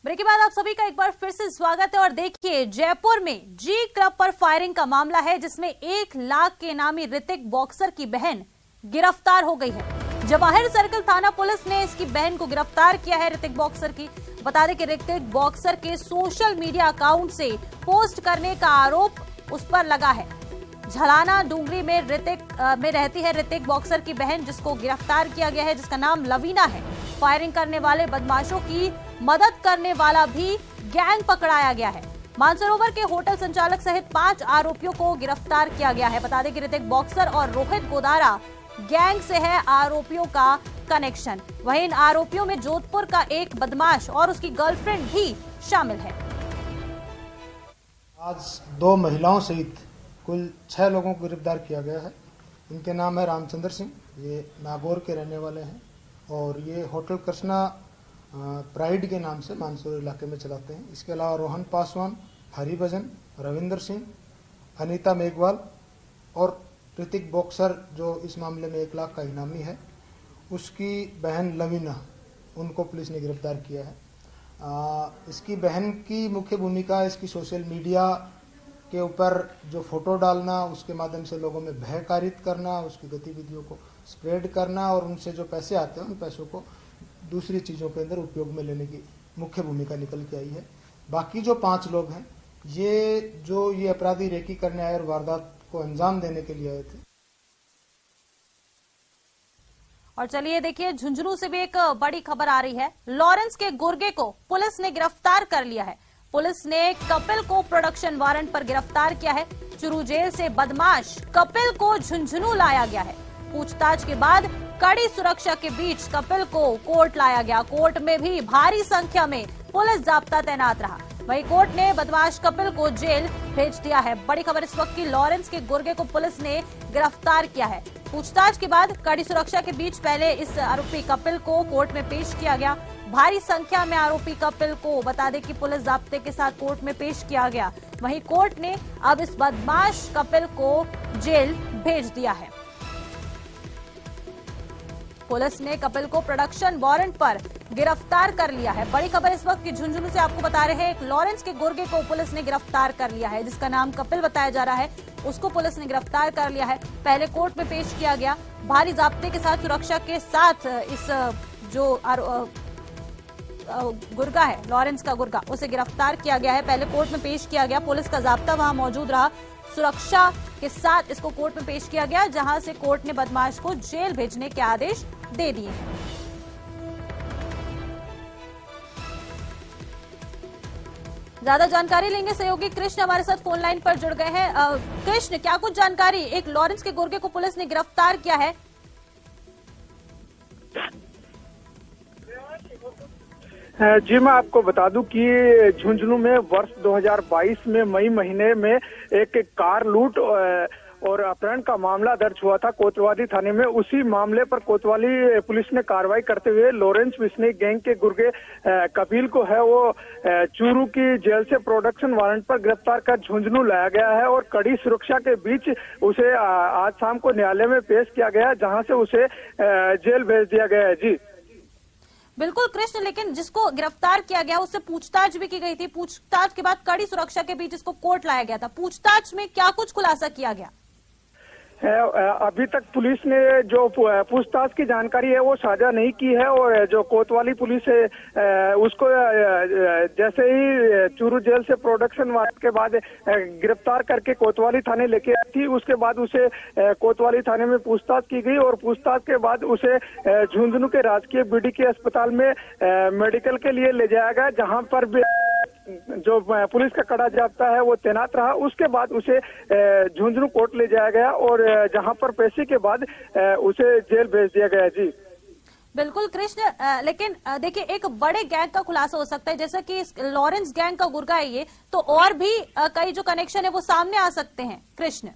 Break के बाद आप सभी का एक बार फिर से स्वागत है। और देखिए, जयपुर में जी क्लब पर फायरिंग का मामला है, जिसमें 1 लाख के इनामी ऋतिक बॉक्सर की बहन गिरफ्तार हो गई है। जवाहर सर्कल थाना पुलिस ने इसकी बहन को गिरफ्तार किया है। ऋतिक बॉक्सर की बता दें कि ऋतिक बॉक्सर के सोशल मीडिया अकाउंट से पोस्ट करने का आरोप उस पर लगा है। झलाना डूंगरी में रहती है ऋतिक बॉक्सर की बहन, जिसको गिरफ्तार किया गया है, जिसका नाम लवीना है। फायरिंग करने वाले बदमाशों की मदद करने वाला भी गैंग पकड़ाया गया है। मानसरोवर के होटल संचालक सहित 5 आरोपियों को गिरफ्तार किया गया है। बता दें कि ऋतिक बॉक्सर और रोहित गोदारा गैंग से है आरोपियों का कनेक्शन। वहीं इन आरोपियों में जोधपुर का एक बदमाश और उसकी गर्लफ्रेंड भी शामिल है। आज 2 महिलाओं सहित कुल 6 लोगों को गिरफ्तार किया गया है। इनके नाम है रामचंद्र सिंह, ये नागौर के रहने वाले हैं और ये होटल कृष्णा प्राइड के नाम से मानसरोवर इलाके में चलाते हैं। इसके अलावा रोहन पासवान, हरिभजन, रविंदर सिंह, अनीता मेघवाल और ऋतिक बॉक्सर, जो इस मामले में 1 लाख का इनामी है, उसकी बहन लवीना, उनको पुलिस ने गिरफ्तार किया है। इसकी बहन की मुख्य भूमिका इसकी सोशल मीडिया के ऊपर जो फोटो डालना, उसके माध्यम से लोगों में भय कारित करना, उसकी गतिविधियों को स्प्रेड करना और उनसे जो पैसे आते हैं उन पैसों को दूसरी चीज़ों के अंदर उपयोग में लेने की मुख्य भूमिका निकल के आई है। बाकी जो 5 लोग हैं, ये अपराधी रेकी करने आए और वारदात को अंजाम देने के लिए आए थे। और चलिए देखिए, झुंझुनू से भी एक बड़ी खबर आ रही है। लॉरेंस के गुर्गे को पुलिस ने गिरफ्तार कर लिया है। पुलिस ने कपिल को प्रोडक्शन वारंट पर गिरफ्तार किया है। चुरू जेल से बदमाश कपिल को झुंझुनू लाया गया है। पूछताछ के बाद कड़ी सुरक्षा के बीच कपिल को कोर्ट लाया गया। कोर्ट में भी भारी संख्या में पुलिस जाब्ता तैनात रहा। वहीं कोर्ट ने बदमाश कपिल को जेल भेज दिया है। बड़ी खबर इस वक्त की, लॉरेंस के गुर्गे को पुलिस ने गिरफ्तार किया है। पूछताछ के बाद कड़ी सुरक्षा के बीच पहले इस आरोपी कपिल को कोर्ट में पेश किया गया। भारी संख्या में आरोपी कपिल को बता दें कि पुलिस जाब्ते के साथ कोर्ट में पेश किया गया। वहीं कोर्ट ने अब इस बदमाश कपिल को जेल भेज दिया है। पुलिस ने कपिल को प्रोडक्शन वारंट पर गिरफ्तार कर लिया है। बड़ी खबर इस वक्त की, झुंझुनू से आपको बता रहे हैं, एक लॉरेंस के गुर्गे को पुलिस ने गिरफ्तार कर लिया है, जिसका नाम कपिल बताया जा रहा है। उसको पुलिस ने गिरफ्तार कर लिया है। पहले कोर्ट में पेश किया गया। भारी जाब्ते के साथ, सुरक्षा के साथ इस जो गुर्गा है, लॉरेंस का गुर्गा, उसे गिरफ्तार किया गया है। पहले कोर्ट में पेश किया गया। पुलिस का जाब्ता वहां मौजूद रहा। सुरक्षा के साथ इसको कोर्ट में पेश किया गया, जहां से कोर्ट ने बदमाश को जेल भेजने के आदेश दे दिए हैं। ज्यादा जानकारी लेंगे, सहयोगी कृष्ण हमारे साथ फोन लाइन पर जुड़ गए हैं। कृष्ण, क्या कुछ जानकारी? एक लॉरेंस के गुर्गे को पुलिस ने गिरफ्तार किया है। जी, मैं आपको बता दूं कि झुंझुनू में वर्ष 2022 में मई महीने में एक कार लूट और अपहरण का मामला दर्ज हुआ था कोतवाली थाने में। उसी मामले पर कोतवाली पुलिस ने कार्रवाई करते हुए लॉरेंस विस्निक गैंग के गुर्गे कपिल को है वो चूरू की जेल से प्रोडक्शन वारंट पर गिरफ्तार कर झुंझुनू लाया गया है और कड़ी सुरक्षा के बीच उसे आज शाम को न्यायालय में पेश किया गया, जहां से उसे जेल भेज दिया गया है। जी बिल्कुल कृष्ण, लेकिन जिसको गिरफ्तार किया गया उससे पूछताछ भी की गई थी। पूछताछ के बाद कड़ी सुरक्षा के बीच इसको कोर्ट लाया गया था। पूछताछ में क्या कुछ खुलासा किया गया? अभी तक पुलिस ने जो पूछताछ की जानकारी है वो साझा नहीं की है और जो कोतवाली पुलिस है उसको जैसे ही चूरू जेल से प्रोडक्शन वारंट के बाद गिरफ्तार करके कोतवाली थाने लेके आई थी, उसके बाद उसे कोतवाली थाने में पूछताछ की गई और पूछताछ के बाद उसे झुंझुनू के राजकीय बीडीके अस्पताल में मेडिकल के लिए ले जाया गया, जहां पर भी जो पुलिस का कड़ा जाब्ता है वो तैनात रहा। उसके बाद उसे झुंझुनू कोर्ट ले जाया गया और जहां पर पेशी के बाद उसे जेल भेज दिया गया। जी बिल्कुल कृष्ण, लेकिन देखिए, एक बड़े गैंग का खुलासा हो सकता है, जैसा कि लॉरेंस गैंग का गुर्गा है ये, तो और भी कई जो कनेक्शन है वो सामने आ सकते हैं। कृष्ण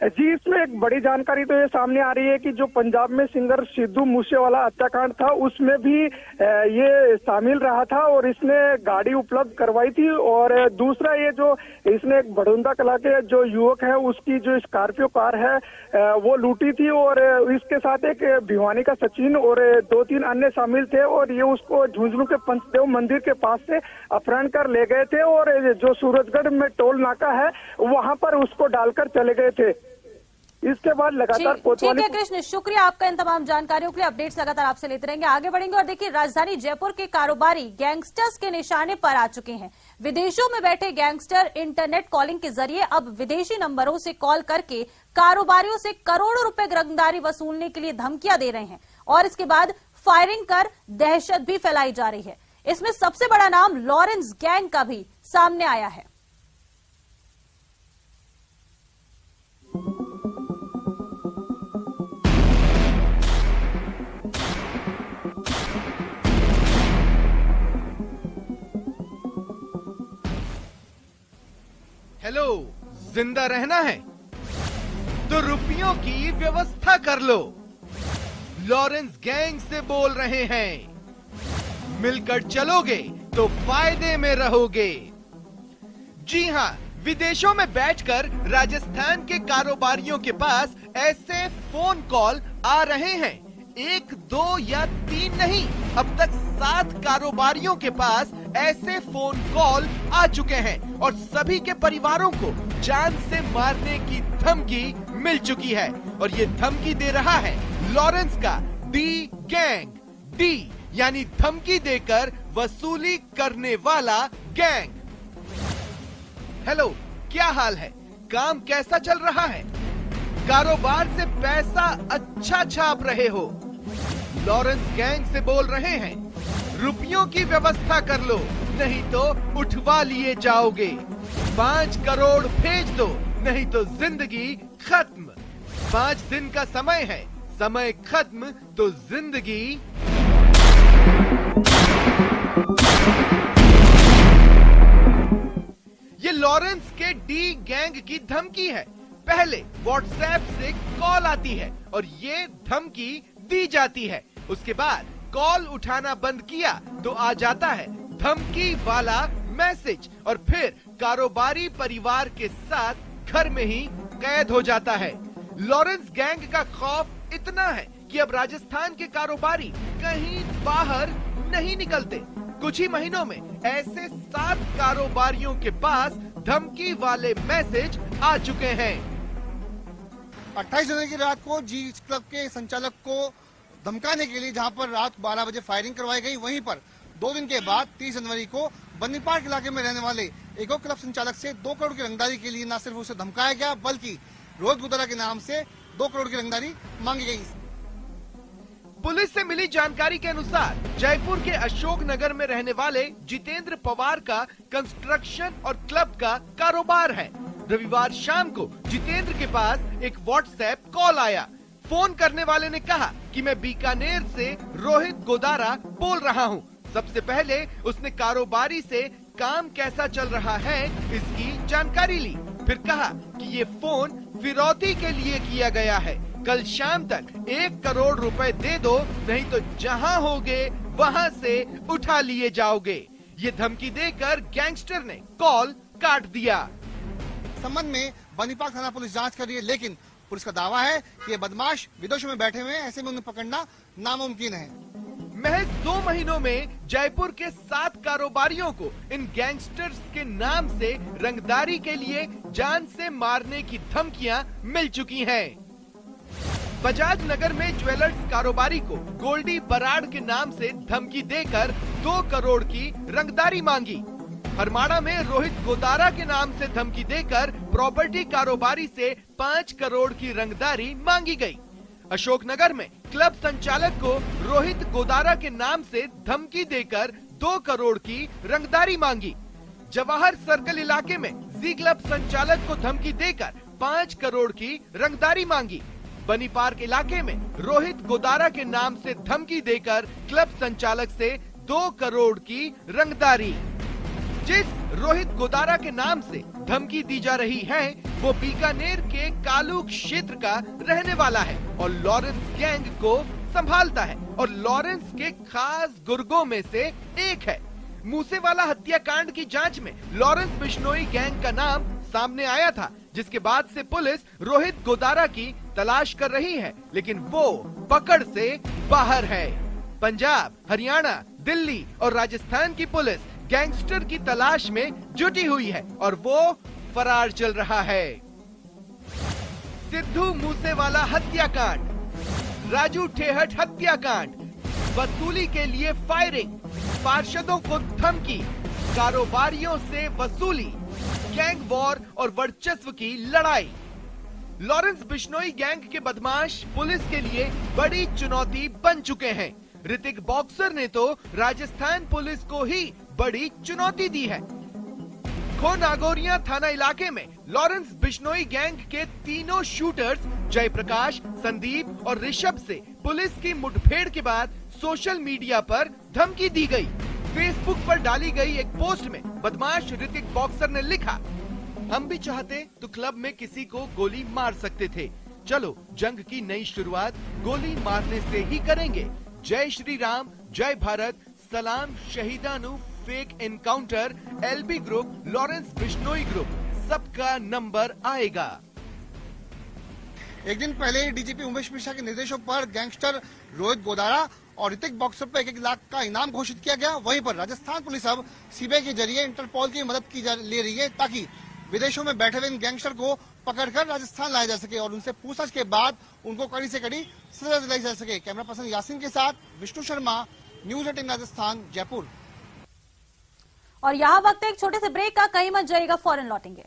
जी, इसमें एक बड़ी जानकारी तो ये सामने आ रही है कि जो पंजाब में सिंगर सिद्धू मूसेवाला हत्याकांड था उसमें भी ये शामिल रहा था और इसने गाड़ी उपलब्ध करवाई थी। और दूसरा ये जो इसने एक बड़ौदा कला के जो युवक है उसकी जो स्कॉर्पियो कार है वो लूटी थी और इसके साथ एक भिवानी का सचिन और 2-3 अन्य शामिल थे और ये उसको झुंझुनू के पंचदेव मंदिर के पास से अपहरण कर ले गए थे और जो सूरजगढ़ में टोल नाका है वहां पर उसको डालकर चले गए थे। इसके बाद लगातार ठीक है कृष्ण, शुक्रिया आपका इन तमाम जानकारियों के लिए। अपडेट्स लगातार आपसे लेते रहेंगे, आगे बढ़ेंगे। और देखिए, राजधानी जयपुर के कारोबारी गैंगस्टर्स के निशाने पर आ चुके हैं। विदेशों में बैठे गैंगस्टर इंटरनेट कॉलिंग के जरिए अब विदेशी नंबरों से कॉल करके कारोबारियों से करोड़ों रुपए गिरफ्तारी वसूलने के लिए धमकियां दे रहे हैं और इसके बाद फायरिंग कर दहशत भी फैलाई जा रही है। इसमें सबसे बड़ा नाम लॉरेंस गैंग का भी सामने आया है। हेलो, जिंदा रहना है तो रुपयों की व्यवस्था कर लो। लॉरेंस गैंग से बोल रहे हैं, मिलकर चलोगे तो फायदे में रहोगे। जी हां, विदेशों में बैठकर राजस्थान के कारोबारियों के पास ऐसे फोन कॉल आ रहे हैं। 1, 2 या 3 नहीं, अब तक 7 कारोबारियों के पास ऐसे फोन कॉल आ चुके हैं और सभी के परिवारों को जान से मारने की धमकी मिल चुकी है। और ये धमकी दे रहा है लॉरेंस का डी गैंग। डी यानी धमकी देकर वसूली करने वाला गैंग। हेलो, क्या हाल है? काम कैसा चल रहा है? कारोबार से पैसा अच्छा छाप रहे हो? लॉरेंस गैंग से बोल रहे हैं, रुपयों की व्यवस्था कर लो नहीं तो उठवा लिए जाओगे। 5 करोड़ भेज दो नहीं तो जिंदगी खत्म। 5 दिन का समय है, समय खत्म तो जिंदगी। ये लॉरेंस के डी गैंग की धमकी है। पहले व्हाट्सएप से कॉल आती है और ये धमकी दी जाती है। उसके बाद कॉल उठाना बंद किया तो आ जाता है धमकी वाला मैसेज और फिर कारोबारी परिवार के साथ घर में ही कैद हो जाता है। लॉरेंस गैंग का खौफ इतना है कि अब राजस्थान के कारोबारी कहीं बाहर नहीं निकलते। कुछ ही महीनों में ऐसे 7 कारोबारियों के पास धमकी वाले मैसेज आ चुके हैं। 28 जनवरी की रात को जी क्लब के संचालक को धमकाने के लिए जहां पर रात 12 बजे फायरिंग करवाई गई, वहीं पर 2 दिन के बाद 30 जनवरी को बन्नी पार्क इलाके में रहने वाले एक और क्लब संचालक से 2 करोड़ की रंगदारी के लिए न सिर्फ उसे धमकाया गया बल्कि रोहित गुदारा के नाम से 2 करोड़ की रंगदारी मांगी गई। पुलिस से मिली जानकारी के अनुसार जयपुर के अशोक नगर में रहने वाले जितेंद्र पवार का कंस्ट्रक्शन और क्लब का कारोबार है। रविवार शाम को जितेंद्र के पास एक व्हाट्सएप कॉल आया। फोन करने वाले ने कहा कि मैं बीकानेर से रोहित गोदारा बोल रहा हूं। सबसे पहले उसने कारोबारी से काम कैसा चल रहा है इसकी जानकारी ली, फिर कहा कि ये फोन फिरौती के लिए किया गया है, कल शाम तक 1 करोड़ रुपए दे दो नहीं तो जहां होगे वहां से उठा लिए जाओगे। ये धमकी देकर गैंगस्टर ने कॉल काट दिया। संबंध में बनीपाक थाना पुलिस जांच कर रही है, लेकिन पुलिस का दावा है कि ये बदमाश विदेशों में बैठे हुए हैं, ऐसे में उन्हें पकड़ना नामुमकिन है। महज 2 महीनों में जयपुर के 7 कारोबारियों को इन गैंगस्टर्स के नाम से रंगदारी के लिए जान से मारने की धमकियां मिल चुकी हैं। बजाज नगर में ज्वेलर्स कारोबारी को गोल्डी बराड़ के नाम से धमकी देकर 2 करोड़ की रंगदारी मांगी। हरमाड़ा में रोहित गोदारा के नाम से धमकी देकर प्रॉपर्टी कारोबारी से 5 करोड़ की रंगदारी मांगी गई। अशोकनगर में क्लब संचालक को रोहित गोदारा के नाम से धमकी देकर 2 करोड़ की रंगदारी मांगी। जवाहर सर्कल इलाके में जी क्लब संचालक को धमकी देकर 5 करोड़ की रंगदारी मांगी। बनी पार्क इलाके में रोहित गोदारा के नाम से धमकी देकर क्लब संचालक से 2 करोड़ की रंगदारी। जिस रोहित गोदारा के नाम से धमकी दी जा रही है वो बीकानेर के कालू क्षेत्र का रहने वाला है और लॉरेंस गैंग को संभालता है और लॉरेंस के खास गुर्गों में से एक है। मूसेवाला हत्याकांड की जांच में लॉरेंस बिश्नोई गैंग का नाम सामने आया था, जिसके बाद से पुलिस रोहित गोदारा की तलाश कर रही है, लेकिन वो पकड़ से बाहर है। पंजाब, हरियाणा, दिल्ली और राजस्थान की पुलिस गैंगस्टर की तलाश में जुटी हुई है और वो फरार चल रहा है। सिद्धू मूसेवाला हत्याकांड, राजू ठेहट हत्याकांड, वसूली के लिए फायरिंग, पार्षदों को धमकी, कारोबारियों से वसूली, गैंग वॉर और वर्चस्व की लड़ाई। लॉरेंस बिश्नोई गैंग के बदमाश पुलिस के लिए बड़ी चुनौती बन चुके हैं। ऋतिक बॉक्सर ने तो राजस्थान पुलिस को ही बड़ी चुनौती दी है। खो नागौरिया थाना इलाके में लॉरेंस बिश्नोई गैंग के तीनों शूटर्स जयप्रकाश, संदीप और ऋषभ से पुलिस की मुठभेड़ के बाद सोशल मीडिया पर धमकी दी गई। फेसबुक पर डाली गई एक पोस्ट में बदमाश ऋतिक बॉक्सर ने लिखा, हम भी चाहते तो क्लब में किसी को गोली मार सकते थे, चलो जंग की नई शुरुआत गोली मारने से ही करेंगे। जय श्री राम, जय भारत, सलाम शहीदानु, fake encounter, LB group, Lawrence Bishnoi group, सबका नंबर आएगा। एक दिन पहले डीजीपी उमेश मिश्रा के निर्देशों पर गैंगस्टर रोहित गोदारा और ऋतिक बॉक्सर पर 1-1 लाख का इनाम घोषित किया गया। वहीं पर राजस्थान पुलिस अब सीबीआई के जरिए इंटरपोल की मदद ले रही है ताकि विदेशों में बैठे हुए इन गैंगस्टर को पकड़कर राजस्थान लाया जा सके और उनसे पूछताछ के बाद उनको कड़ी से कड़ी सजा दिलाई जा सके। कैमरा पर्सन यासीन के साथ विष्णु शर्मा, न्यूज 18 राजस्थान, जयपुर। और यहाँ वक्त एक छोटे से ब्रेक का, कहीं मत जाइएगा, फौरन लौटेंगे।